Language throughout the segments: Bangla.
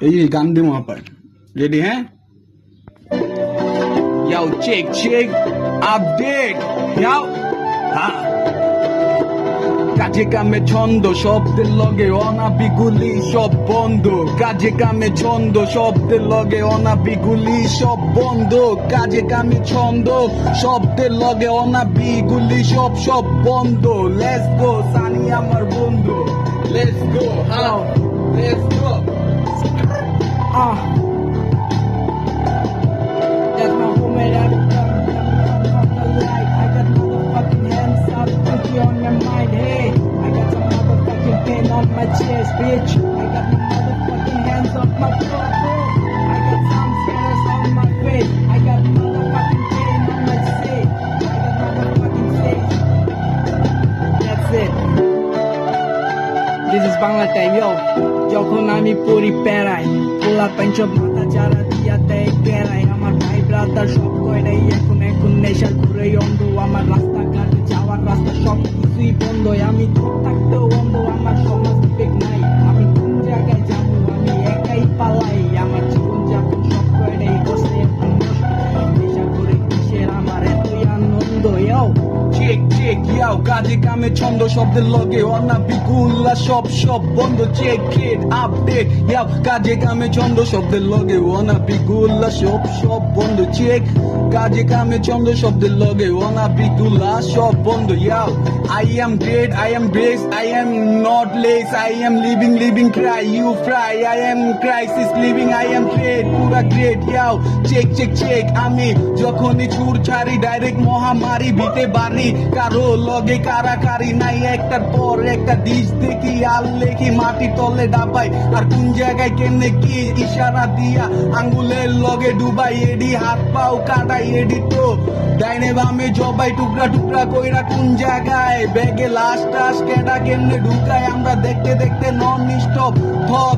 এই যে গান দিমু আপার রেডি হ্যাঁ ইয়াও চেক আপডেট ইয়াও হ্যাঁ কাজে কামে ছন্দ শব্দের লগে অনাবিগুলি সব বন্ধ কাজে কামে ছন্দ শব্দের লগে অনাবিগুলি সব বন্ধ কাজে কামে ছন্দ শব্দের লগে অনাবিগুলি সব বন্ধ লেটস গো সানি আমার বন্ধু let's go how let's go That's my homemade anthem. I got motherfucking hands up, cookie on your mind. Hey, I got some motherfucking pain on my chest, bitch. I got my motherfucking hands up my throat, bro. I got some scars on my face. I got motherfucking pain on my face. I got motherfucking face. That's it. This is Bangla time, yo. যখন আমি পড়ি প্যারাই পোলা পেঞ্চব মাথা যারা দিয়া দেয় গেরাই আমার ভাই ব্রাদার সব কয়টাই এখন নেশা ঘুরে অন্ধ আমার রাস্তাঘাটে যাওয়ার রাস্তা সব কিছুই বন্ধ আমি তো থাকতেও অন্ধ আমার সমাজ বিবেক নাই আমি কোন জায়গায় যাবো আমি একাই পালাই আমার জীবন যাপন সব কয়টাই কষ্টে এখন নষ্ট নেশা করে কিসের আমার এতই আনন্দ ইয়াও চেক ইয়াও কাজে কামে ছন্দ শব্দের লগে অনাবিগুলা সব বন্ধ চেক আপডেট ইয়াও কাজে কামে ছন্দ শব্দের লগে অনাবিগুলা সব বন্ধ চেক কাজে কামে ছন্দ শব্দের লগে অনাবিগুলা সব বন্ধ ইয়াও I am great, I am blessed, I am not less, I am living cry, you fry, I am crisis living, I am great, পুরা great ইয়াও চেক আমি যখনই ছুর ছাড়ি ডাইরেক্ট মহামারী ভিটে বাড়ি কারো লগে কারাকারি নাই একটার পর একটা দিশ দেখি আর লেখি মাটি তলে ডাবাই আর কোন জায়গায় কেমনে কি ইশারা দিয়া আঙ্গুলের লগে ডুবাই এডি হাত পাও কাটাই এডি তো ডাইনে বামে জবাই টুকরা কইরা কোন জায়গায় ব্যাগে লাশ টাস কেডা কেমনে ঢুকায় আমরা দেখতে নন স্টপ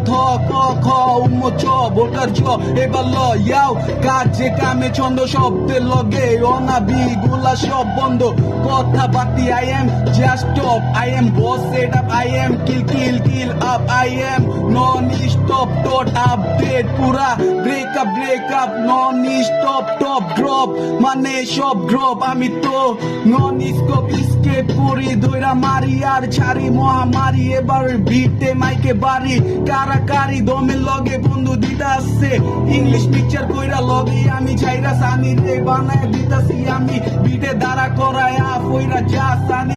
থ ক খ উম চ ভোটার চ এবার ল ইয়াও কাজে কামে ছন্দ শব্দের লগে অনাবিগুলা সব বন্ধ কথা বাতি I am just top I am boss set up I am kill up I am non stop dot update পুরা break up non stop top drop মানে সব drop আমি তো non scope escape করি দইরা মারি আর ছাড়ি মহামারী এবার বিটে মাইকে বাড়ি কারাকারি দমে লগে বন্ধু দিতা আসছে ইংলিশ পিকচার কইরা লগে আমি ছাইরা সানি রে বানায় দিতাছি আমি বিটে দাঁড়া করায় আফ কইরা যা সানি